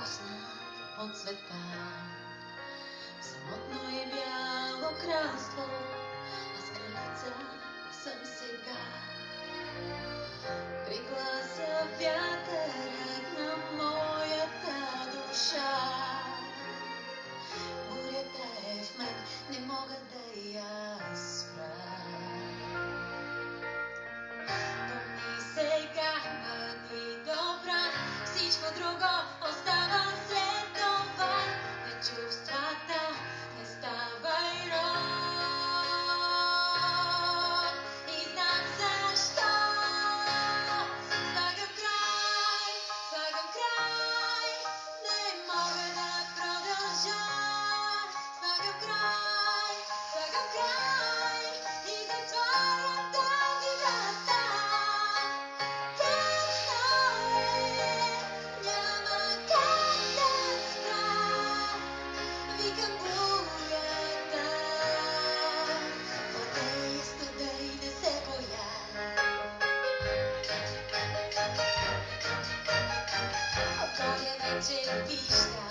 poznat od sveta. Samotno je bělo králstvo a z kralica jsem сега. Приглася вятърът на моята душа. Бурята е в мен, не мога да я спра. Помни сега, бъди добра, всичко друго остава след това. На чувствата не ставай роб. И знам защо. Слагам край, не мога да продължа. Слагам край и затварям тази врата. Тясно е, няма как да спра. Викам бурята, владее студа и не се боя. Отгоре вече виждам